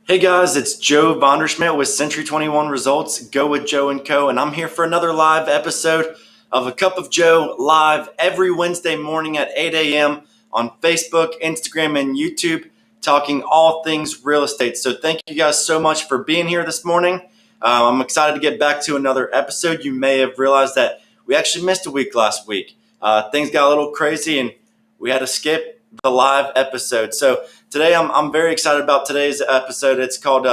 Hey guys, it's Joe Vonderschmidt with Century 21 Results, Go with Joe and Co. And I'm here for another live episode of A Cup of Joe live every Wednesday morning at 8 a.m. on Facebook, Instagram, and YouTube, talking all things real estate. So thank you guys so much for being here this morning. I'm excited to get back to another episode. You may have realized that we actually missed a week last week. Things got a little crazy and we had to skip the live episode. So today, I'm very excited about today's episode. It's called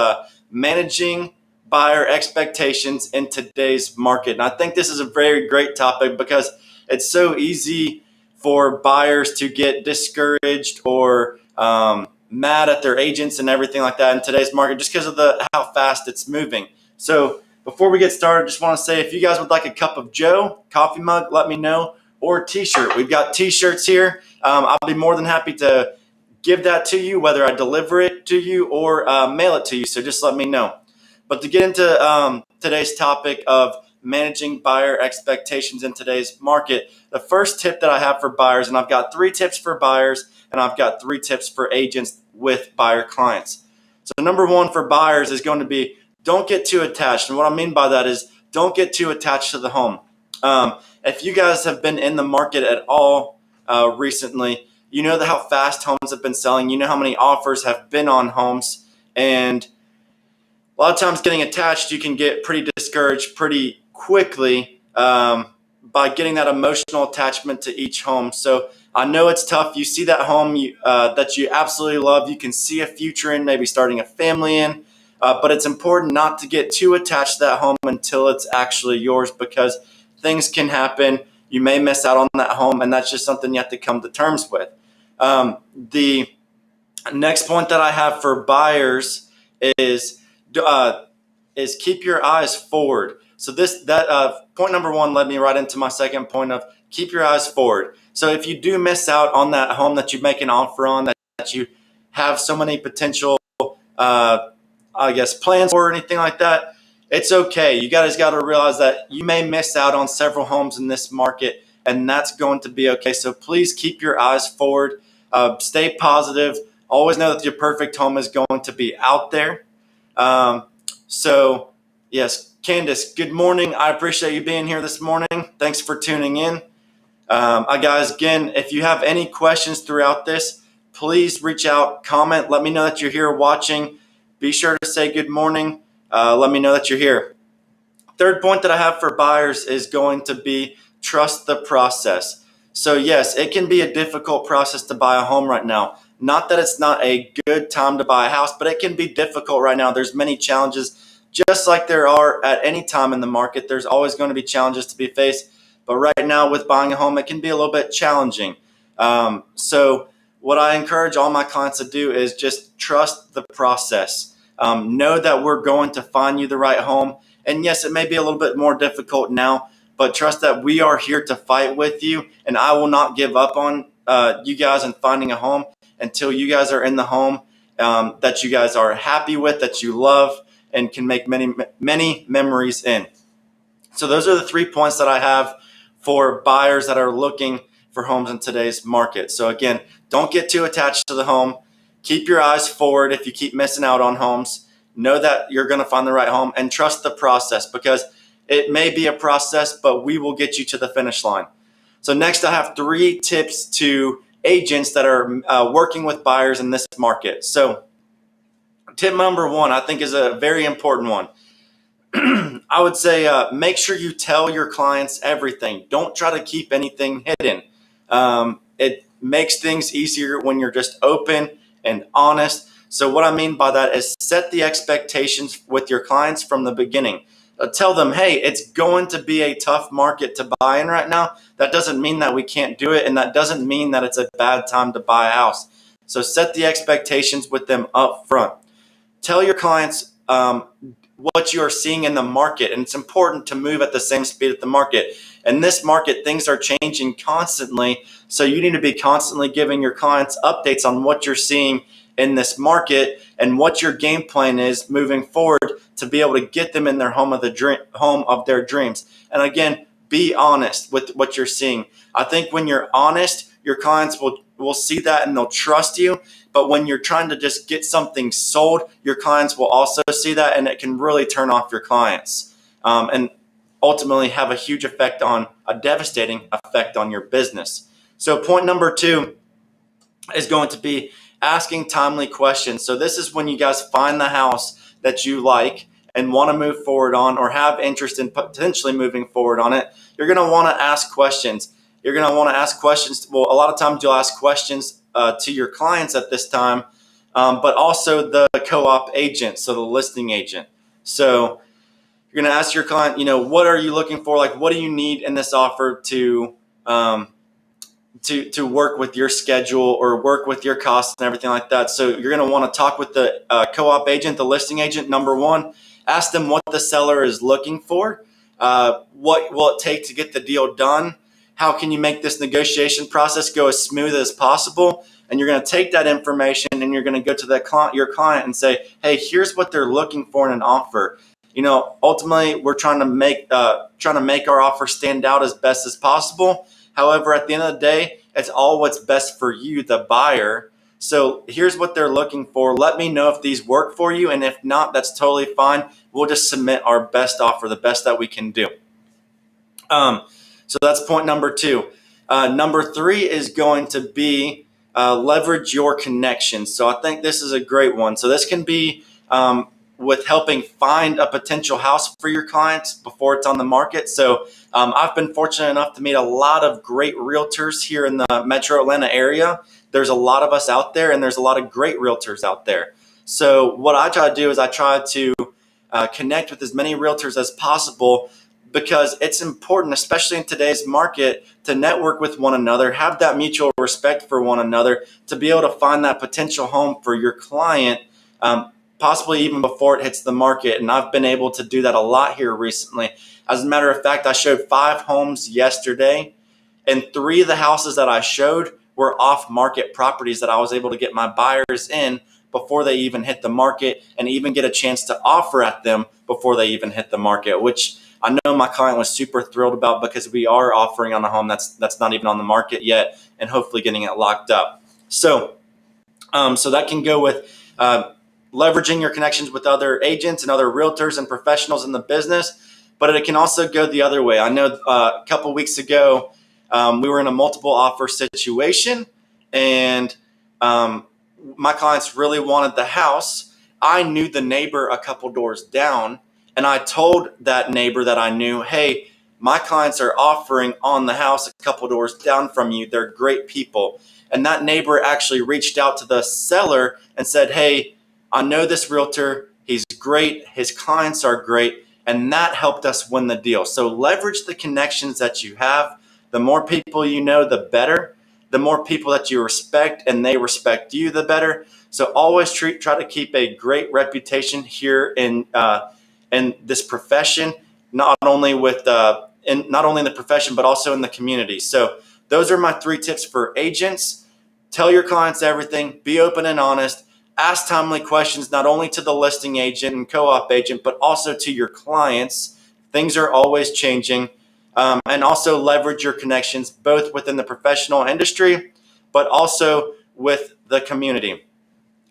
Managing Buyer Expectations in Today's Market. And I think this is a very great topic because it's so easy for buyers to get discouraged or mad at their agents and everything like that in today's market just because of how fast it's moving. So before we get started, I just want to say if you guys would like a cup of Joe, coffee mug, let me know, or a t-shirt. We've got t-shirts here. I'll be more than happy to give that to you, whether I deliver it to you or mail it to you. So just let me know. But to get into today's topic of managing buyer expectations in today's market, the first tip that I have for buyers, and I've got 3 tips for buyers, and I've got 3 tips for agents with buyer clients. So number 1 for buyers is going to be don't get too attached. And what I mean by that is don't get too attached to the home. If you guys have been in the market at all recently, you know how fast homes have been selling. You know how many offers have been on homes. And a lot of times getting attached, you can get pretty discouraged pretty quickly by getting that emotional attachment to each home. So I know it's tough. You see that home that you absolutely love. You can see a future in, maybe starting a family in. But it's important not to get too attached to that home until it's actually yours, because things can happen. You may miss out on that home, and that's just something you have to come to terms with. The next point that I have for buyers is keep your eyes forward. So point number 1 led me right into my second point of keep your eyes forward. So if you do miss out on that home that you make an offer on, that you have so many potential plans or anything like that, it's okay. You guys got to realize that you may miss out on several homes in this market, and that's going to be okay. So please keep your eyes forward. Stay positive. Always know that your perfect home is going to be out there. So yes, Candace, good morning. I appreciate you being here this morning. Thanks for tuning in. Guys, again, if you have any questions throughout this, please reach out, comment, let me know that you're here watching. Be sure to say good morning. Let me know that you're here. Third point that I have for buyers is going to be trust the process. So yes, it can be a difficult process to buy a home right now. Not that it's not a good time to buy a house, but it can be difficult right now. There's many challenges, just like there are at any time in the market. There's always going to be challenges to be faced. But right now with buying a home, it can be a little bit challenging. So what I encourage all my clients to do is just trust the process. Know that we're going to find you the right home. And yes, it may be a little bit more difficult now, but trust that we are here to fight with you. And I will not give up on you guys in finding a home until you guys are in the home that you guys are happy with, that you love, and can make many, many memories in. So those are the 3 points that I have for buyers that are looking for homes in today's market. So again, don't get too attached to the home. Keep your eyes forward if you keep missing out on homes. Know that you're going to find the right home, and trust the process, because it may be a process, but we will get you to the finish line. So next, I have 3 tips to agents that are working with buyers in this market. So tip number 1, I think, is a very important one. I would say make sure you tell your clients everything. Don't try to keep anything hidden. It makes things easier when you're just open and honest. So what I mean by that is set the expectations with your clients from the beginning. Tell them, hey, it's going to be a tough market to buy in right now. That doesn't mean that we can't do it, and that doesn't mean that it's a bad time to buy a house. So set the expectations with them up front. Tell your clients what you are seeing in the market, and it's important to move at the same speed at the market. In this market, things are changing constantly, so you need to be constantly giving your clients updates on what you're seeing in this market and what your game plan is moving forward to be able to get them in their home of their dreams. And again, be honest with what you're seeing. I think when you're honest, your clients will see that and they'll trust you. But when you're trying to just get something sold, your clients will also see that, and it can really turn off your clients and ultimately have a huge effect a devastating effect on your business. So point number 2 is going to be asking timely questions. So this is when you guys find the house that you like and want to move forward on, or have interest in potentially moving forward on it. You're going to want to ask questions. You're going to want to ask questions. Well, a lot of times you'll ask questions to your clients at this time, but also the co-op agent, so the listing agent. So you're going to ask your client, what are you looking for? Like, what do you need in this offer to work with your schedule or work with your costs and everything like that. So you're going to want to talk with the co-op agent, the listing agent. Number 1, ask them what the seller is looking for. What will it take to get the deal done? How can you make this negotiation process go as smooth as possible? And you're going to take that information and you're going to go to your client and say, hey, here's what they're looking for in an offer. Ultimately, we're trying to make our offer stand out as best as possible. However, at the end of the day, it's all what's best for you, the buyer. So here's what they're looking for. Let me know if these work for you. And if not, that's totally fine. We'll just submit our best offer, the best that we can do. So that's point number 2. Number 3 is going to be leverage your connections. So I think this is a great one. So this can be with helping find a potential house for your clients before it's on the market. So I've been fortunate enough to meet a lot of great realtors here in the Metro Atlanta area. There's a lot of us out there, and there's a lot of great realtors out there. So what I try to do is I try to connect with as many realtors as possible, because it's important, especially in today's market, to network with one another, have that mutual respect for one another, to be able to find that potential home for your client, possibly even before it hits the market. And I've been able to do that a lot here recently. As a matter of fact, I showed 5 homes yesterday, and 3 of the houses that I showed were off-market properties that I was able to get my buyers in before they even hit the market, and even get a chance to offer at them before they even hit the market, which I know my client was super thrilled about, because we are offering on a home that's not even on the market yet, and hopefully getting it locked up. So that can go with leveraging your connections with other agents and other realtors and professionals in the business, but it can also go the other way. I know a couple weeks ago, we were in a multiple offer situation, and my clients really wanted the house. I knew the neighbor a couple doors down, and I told that neighbor that I knew, hey, my clients are offering on the house a couple doors down from you. They're great people. And that neighbor actually reached out to the seller and said, hey, I know this realtor. He's great. His clients are great. And that helped us win the deal. So leverage the connections that you have. The more people you know, the better. The more people that you respect and they respect you, the better. So always try to keep a great reputation here in this profession, not only in the profession, but also in the community. So those are my 3 tips for agents. Tell your clients everything. Be open and honest. Ask timely questions, not only to the listing agent and co-op agent, but also to your clients. Things are always changing. And also leverage your connections, both within the professional industry, but also with the community.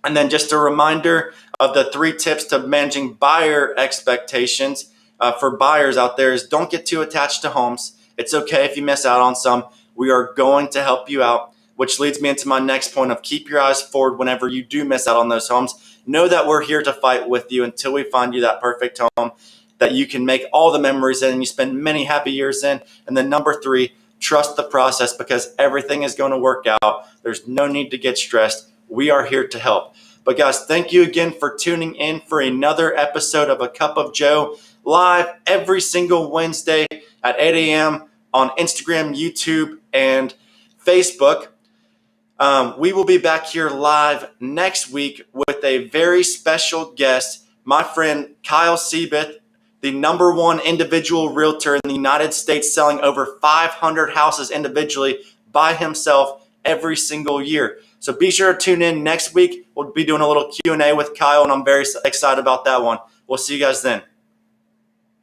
And then just a reminder of the 3 tips to managing buyer expectations for buyers out there is, don't get too attached to homes. It's okay if you miss out on some. We are going to help you out, which leads me into my next point of keep your eyes forward whenever you do miss out on those homes. Know that we're here to fight with you until we find you that perfect home that you can make all the memories in and you spend many happy years in. And then number 3, trust the process, because everything is going to work out. There's no need to get stressed. We are here to help. But guys, thank you again for tuning in for another episode of A Cup of Joe, live every single Wednesday at 8 a.m. on Instagram, YouTube, and Facebook. We will be back here live next week with a very special guest, my friend Kyle Seibeth, the #1 individual realtor in the United States, selling over 500 houses individually by himself every single year. So be sure to tune in next week. We'll be doing a little Q&A with Kyle, and I'm very excited about that one. We'll see you guys then.